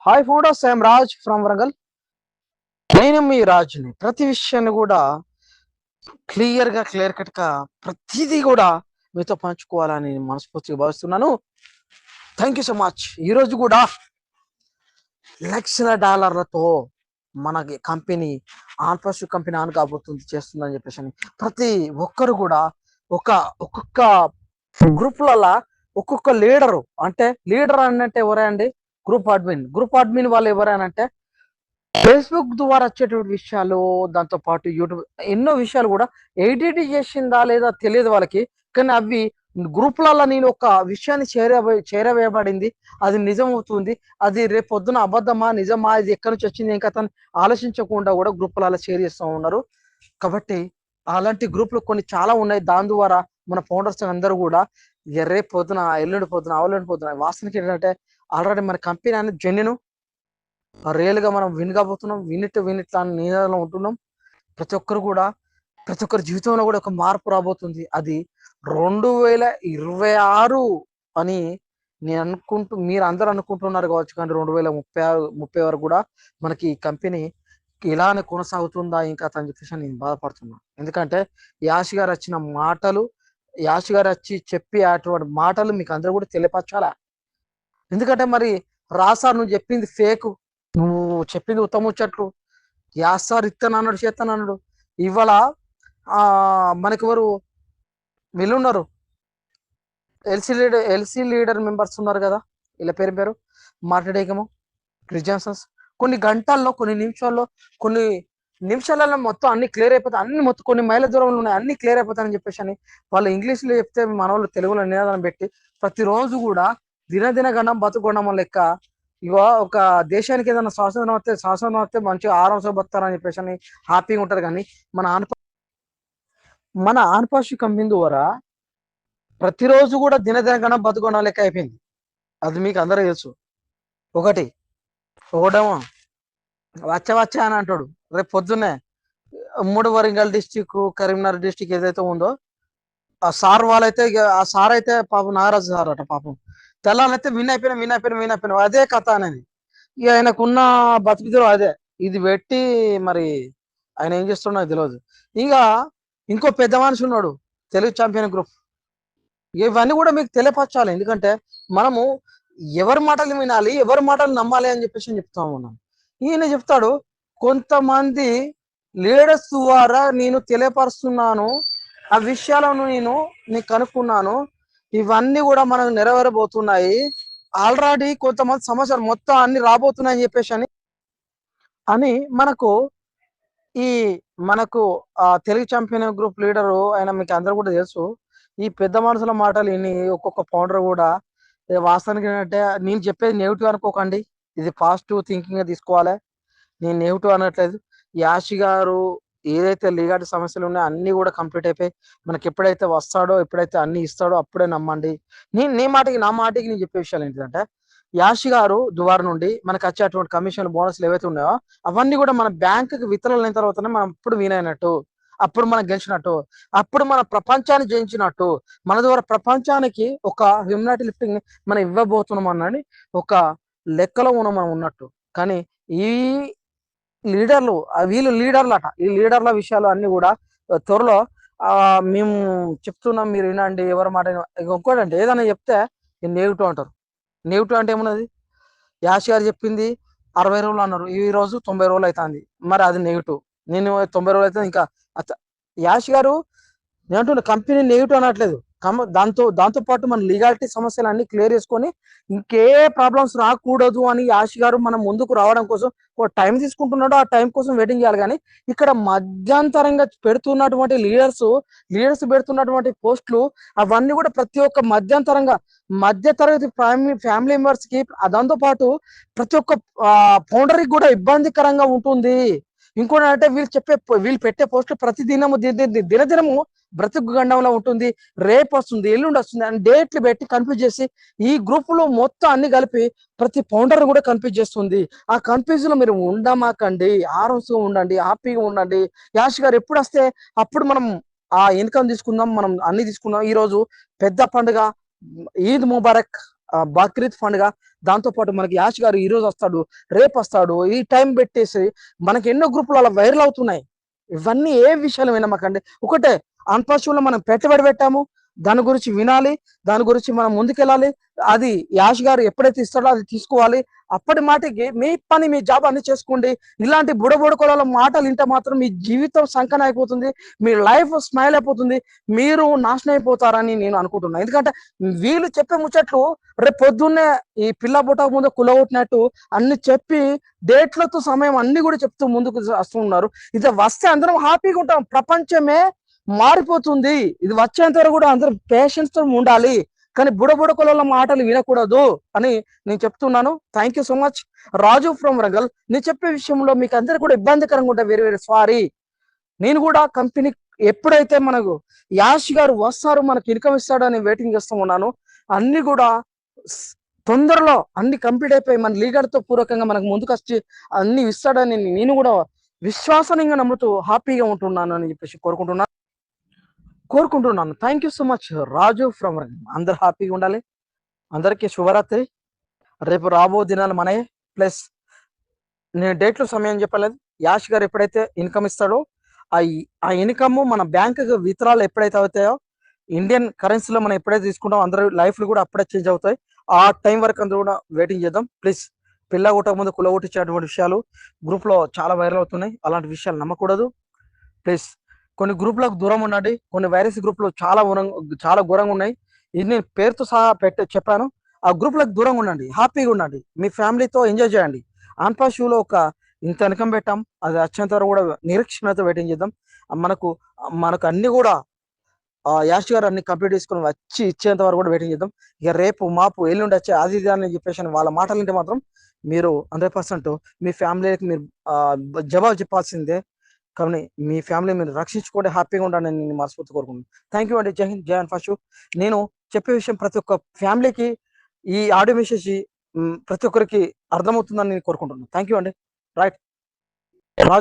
Hi founders, I'm Raj from Warangal. నేను మీ రాజ్ని. ప్రతి విషయాన్ని కూడా క్లియర్ కట్ గా ప్రతిదీ కూడా మీతో పంచుకోవాలని మనస్ఫూర్తిగా భావిస్తున్నాను. Thank you so much. ఈరోజు కూడా లక్షల డాలర్లతో మనకి కంపెనీ ఆన్ఫాస్ట్ కంపెనీ ఆన్ కాబోతుంది, చేస్తుందని చెప్పేసి అని ప్రతి ఒక్కరు కూడా ఒక్కొక్క గ్రూప్లలో ఒక్కొక్క లీడరు, అంటే లీడర్ అన్నట్టు ఎవరే అండి? గ్రూప్ అడ్మిన్ వాళ్ళు ఎవరైనా ఫేస్బుక్ ద్వారా వచ్చేటువంటి విషయాలు, దాంతో పాటు యూట్యూబ్ ఎన్నో విషయాలు కూడా ఎడిట్ చేసిందా లేదా తెలియదు వాళ్ళకి. కానీ అవి గ్రూప్లలో నేను ఒక విషయాన్ని చేరవేయబడింది, అది నిజం అవుతుంది, అది రేపు పొద్దున అబద్ధమా నిజమా, ఇది ఎక్కడి నుంచి వచ్చింది ఇంకా తను ఆలోచించకుండా కూడా గ్రూప్లలో షేర్ చేస్తూ ఉన్నారు. కాబట్టి అలాంటి గ్రూపులు కొన్ని చాలా ఉన్నాయి. దాని ద్వారా మన ఫౌండర్స్ అందరూ కూడా రేపు పొద్దున, ఎల్లుండి పొద్దున, అవల్లుండి పొద్దున వాస్తవానికి ఏంటంటే ఆల్రెడీ మన కంపెనీ అనేది జెన్యున్ రియల్ గా మనం విన్ కాబోతున్నాం. వినిట్ అని నినాదంలో ఉంటున్నాం. ప్రతి ఒక్కరి జీవితంలో కూడా ఒక మార్పు రాబోతుంది. అది 2026 అని నేను మీరు అందరూ అనుకుంటున్నారు కావచ్చు, కానీ 2030 వరకు కూడా మనకి ఈ కంపెనీ ఇలానే కొనసాగుతుందా ఇంకా అని చెప్పేసి నేను బాధపడుతున్నా. ఎందుకంటే యాష్ గారు వచ్చి చెప్పి అటువంటి మాటలు మీకు అందరూ కూడా తెలియపరచాలా. ఎందుకంటే మరి రాసార్ నువ్వు చెప్పింది ఫేక్, నువ్వు చెప్పింది ఉత్తముచ్చట్లు, యాసార్ ఇత్తనన్నాడు చేస్తానన్నాడు. ఇవాళ మనకి ఎవరు వీళ్ళున్నారు, ఎల్సీ లీడర్ మెంబర్స్ ఉన్నారు కదా, వీళ్ళ పేరు మాట్లాడేకము క్రిస్టియన్సన్స్. కొన్ని గంటల్లో, కొన్ని నిమిషాలలో మొత్తం అన్ని క్లియర్ అయిపోతాయి. అన్ని మొత్తం కొన్ని మైళ్ళ దూరంలో ఉన్నాయి, అన్ని క్లియర్ అయిపోతాయని చెప్పేసి అని వాళ్ళు ఇంగ్లీష్లో చెప్తే మన వాళ్ళు తెలుగులో నినాదం పెట్టి ప్రతిరోజు కూడా దినదిన గణం బతుకొండం లెక్క ఇగో ఒక దేశానికి ఏదైనా స్వాతంత్రం వస్తే మంచిగా ఆరాంస బతారని చెప్పేసి అని హ్యాపీగా ఉంటారు. కానీ మన ఆన్పాషి కంపెనీ ద్వారా ప్రతిరోజు కూడా దినదిన గణం బతుకొండం లెక్క అయిపోయింది. అది మీకు అందరూ తెలుసు. ఒకటేమో వచ్చా అని అంటాడు, రేపు పొద్దున్నే వరంగల్ డిస్టిక్, కరీంనగర్ డిస్టిక్ ఏదైతే ఉందో ఆ సార్ అయితే పాపం నాగరాజు సార్ అట, పాపం తెల్లారైతే విన్ అయిపోయినా అదే కథ అనేది. ఇక ఆయనకున్న బతుకుదలు అదే. ఇది పెట్టి మరి ఆయన ఏం చేస్తున్నా తెలియదు. ఇంకా ఇంకో పెద్ద మనిషి ఉన్నాడు, తెలుగు ఛాంపియన్ గ్రూప్. ఇవన్నీ కూడా మీకు తెలియపరచాలి. ఎందుకంటే మనము ఎవరి మాటలు వినాలి, ఎవరి మాటలు నమ్మాలి అని చెప్పేసి చెప్తాము. మనం ఈయన చెప్తాడు, కొంతమంది లీడర్స్ ద్వారా నేను తెలియపరుస్తున్నాను, ఆ విషయాలను నేను కనుక్కున్నాను, ఇవన్నీ కూడా మనకు నెరవేరబోతున్నాయి, ఆల్రెడీ కొంతమంది సమాచారం మొత్తం అన్ని రాబోతున్నాయి అని చెప్పేసి అని మనకు తెలుగు ఛాంపియన్ గ్రూప్ లీడరు ఆయన మీకు అందరూ కూడా తెలుసు. ఈ పెద్ద మనుషుల మాటలు విని ఒక్కొక్క ఫౌండర్ కూడా వాస్తవానికి ఏంటంటే, నేను చెప్పేది నెగిటివ్ అనుకోకండి, ఇది పాజిటివ్ థింకింగ్ గా తీసుకోవాలి. నేను నెగిటివ్ అనట్లేదు. యాషి గారు ఏదైతే లీగాటి సమస్యలు ఉన్నాయో అన్ని కూడా కంప్లీట్ అయిపోయి మనకి ఎప్పుడైతే వస్తాడో, ఎప్పుడైతే అన్ని ఇస్తాడో అప్పుడే నమ్మండి. నా మాటకి నేను చెప్పే విషయాలు ఏంటంటే, యాషి గారు దువార నుండి మనకు వచ్చేటువంటి కమిషన్ బోనస్లు ఏవైతే ఉన్నాయో అవన్నీ కూడా మన బ్యాంకుకి విత్తనాలు అయిన తర్వాతనే మనం అప్పుడు వినైనట్టు, అప్పుడు మనం గెలిచినట్టు, అప్పుడు మన ప్రపంచాన్ని జయించినట్టు, మన ద్వారా ప్రపంచానికి ఒక హ్యూమనిటీ లిఫ్టింగ్ మనం ఇవ్వబోతున్నాం అన్నది ఒక లెక్కలో మనం ఉన్నట్టు. కానీ ఈ వీళ్ళు లీడర్లట, ఈ లీడర్ల విషయాలు అన్ని కూడా త్వరలో మేము చెప్తున్నాం, మీరు వినండి, ఎవరి మాట. ఇంకోటంటే ఏదైనా చెప్తే నెగిటివ్ అంటారు. నెగిటివ్ అంటే ఏమున్నది? యాష్ గారు చెప్పింది 60 రోజులు అన్నారు, ఈ రోజు 90 రోజులు అవుతుంది, మరి అది నెగిటివ్. నేను 90 రోజులు అయితే ఇంకా యాష్ గారు నేను అంటున్నా కంపెనీ నెగిటివ్ అనట్లేదు. దాంతో పాటు మన లీగాలిటీ సమస్యలు అన్ని క్లియర్ చేసుకొని ఇంకే ప్రాబ్లమ్స్ రాకూడదు అని యాష్ గారు మనం ముందుకు రావడం కోసం ఒక టైం తీసుకుంటున్నాడు. ఆ టైం కోసం వెయిటింగ్ చేయాలి. కానీ ఇక్కడ మధ్యంతరంగా పెడుతున్నటువంటి లీడర్స్ పెడుతున్నటువంటి పోస్టులు అవన్నీ కూడా ప్రతి ఒక్క మధ్యతరగతి ఫ్యామిలీ మెంబర్స్ కి, దాంతో పాటు ప్రతి ఒక్క ఫౌండర్ కి కూడా ఇబ్బందికరంగా ఉంటుంది. ఇంకోటి అంటే వీళ్ళు పెట్టే పోస్టులు ప్రతి దినదినము బ్రతుకు గండంలో ఉంటుంది. రేపు వస్తుంది, ఎల్లుండి వస్తుంది అని డేట్లు పెట్టి కన్ఫ్యూజ్ చేసి ఈ గ్రూప్ లో మొత్తం అన్ని కలిపి ప్రతి ఫౌండర్ కూడా కన్ఫ్యూజ్ చేస్తుంది. ఆ కన్ఫ్యూజ్ లో మీరు ఉండమాకండి, ఆరోగ్యంగా ఉండండి, హ్యాపీగా ఉండండి. యాష్ గారు ఎప్పుడు వస్తే అప్పుడు మనం ఆ ఇన్కమ్ తీసుకుందాం, మనం అన్ని తీసుకుందాం. ఈ రోజు పెద్ద పండుగ ఈద్ ముబారక్ బక్రీద్ పండుగ, దాంతో పాటు మనకి యాష్ గారు ఈ రోజు వస్తాడు, రేపు వస్తాడు, ఈ టైం పెట్టేసి మనకి ఎన్నో గ్రూపులు అలా వైరల్ అవుతున్నాయి. ఇవన్నీ ఏ విషయాలు వినమాకండి. ఒకటే, అన్పాషులో మనం పెట్టుబడి పెట్టాము, దాని గురించి వినాలి, దాని గురించి మనం ముందుకెళ్ళాలి. అది యాష్ గారు ఎప్పుడైతే ఇస్తాడో అది తీసుకోవాలి. అప్పటి మాటకి మీ పని, మీ జాబ్ అన్ని చేసుకోండి. ఇలాంటి బుడబుడకొల మాటలు వింటే మాత్రం మీ జీవితం సంకన అయిపోతుంది, మీ లైఫ్ స్మైల్ అయిపోతుంది, మీరు నాశనం అయిపోతారని నేను అనుకుంటున్నాను. ఎందుకంటే వీళ్ళు చెప్పే ముచ్చట్లు రేపు పొద్దున్నే ఈ పిల్ల బుట్ట ముందు కులగొట్టినట్టు అన్ని చెప్పి డేట్లతో సమయం అన్ని కూడా చెప్తూ ముందుకు వస్తున్నారు. ఇది వస్తే అందరం హ్యాపీగా ఉంటాం. ప్రపంచమే మారిపోతుంది. ఇది వచ్చేంత వరకు కూడా అందరూ పేషెన్స్ తో ఉండాలి, కానీ బుడబుడకొల మాటలు వినకూడదు అని నేను చెప్తున్నాను. Thank you so much Raju from Warangal. నేను చెప్పే విషయంలో మీకు అందరు కూడా ఇబ్బందికరంగా ఉంటే వెరీ వెరీ సారీ. నేను కూడా కంపెనీ ఎప్పుడైతే మనకు యాష్ గారు వస్తారు, మనకు ఇన్కమ్ ఇస్తాడని వెయిటింగ్ చేస్తూ ఉన్నాను. అన్ని కూడా తొందరలో అన్ని కంప్లీట్ అయిపోయి మన లీడర్ తో పూర్వకంగా మనకు ముందుకు వచ్చి అన్ని ఇస్తాడని నేను కూడా విశ్వాసనీయంగా నమ్ముతూ హ్యాపీగా ఉంటున్నాను అని చెప్పేసి కోరుకుంటున్నాను. Thank you so much Raju from Warangal. అందరు హ్యాపీగా ఉండాలి. అందరికీ శుభరాత్రి. రేపు రాబో దినాలు మనయే. ప్లస్ నేను డేట్లు సమయం చెప్పలేదు. యాష్ గారు ఎప్పుడైతే ఇన్కమ్ ఇస్తాడో ఆ ఇన్కమ్ మన బ్యాంక్ విత్డ్రాలు ఎప్పుడైతే అవుతాయో, ఇండియన్ కరెన్సీలో మనం ఎప్పుడైతే తీసుకుంటామో అందరి లైఫ్లు కూడా అప్పుడే చేంజ్ అవుతాయి. ఆ టైం వరకు అందరూ కూడా వెయిటింగ్ చేద్దాం. ప్లీజ్, పిల్ల కొట్టక ముందు కుల కొట్టించేటువంటి విషయాలు గ్రూప్ లో చాలా వైరల్ అవుతున్నాయి. అలాంటి విషయాలు నమ్మకూడదు. ప్లీజ్, కొన్ని గ్రూపులకు దూరం ఉండండి. కొన్ని వైరస్ గ్రూపులు చాలా ఘోరంగా ఉన్నాయి. ఇది నేను పేరుతో సహా చెప్పాను. ఆ గ్రూపులకు దూరంగా ఉండండి, హ్యాపీగా ఉండండి, మీ ఫ్యామిలీతో ఎంజాయ్ చేయండి. ఆన్పా షూలో ఒక ఇంత ఇన్కమ్ పెట్టాం, అది వచ్చేంత వరకు కూడా నిరీక్షణతో వెయిటింగ్ చేద్దాం. మనకు అన్ని కూడా యాష్ గారు అన్ని కంప్లీట్ చేసుకుని వచ్చి ఇచ్చేంత వరకు కూడా వెయిటింగ్ చేద్దాం. ఇక రేపు మాపు ఎల్లుండి వచ్చే అది ఇది అని చెప్పేసి వాళ్ళ మాటలు వింటే మాత్రం మీరు 100% మీ ఫ్యామిలీకి మీరు జవాబు చెప్పాల్సిందే. కానీ మీ ఫ్యామిలీ మీరు రక్షించుకోండి, హ్యాపీగా ఉండాలని నేను మనస్ఫూర్తి కోరుకుంటున్నాను. థ్యాంక్ యూ అండి. జై హింద్, జై అన్ఫాషు. నేను చెప్పే విషయం ప్రతి ఒక్క ఫ్యామిలీకి ఈ ఆడియో మెసేజ్ ప్రతి ఒక్కరికి అర్థమవుతుందని నేను కోరుకుంటున్నాను. థ్యాంక్ యూ అండి. రైట్.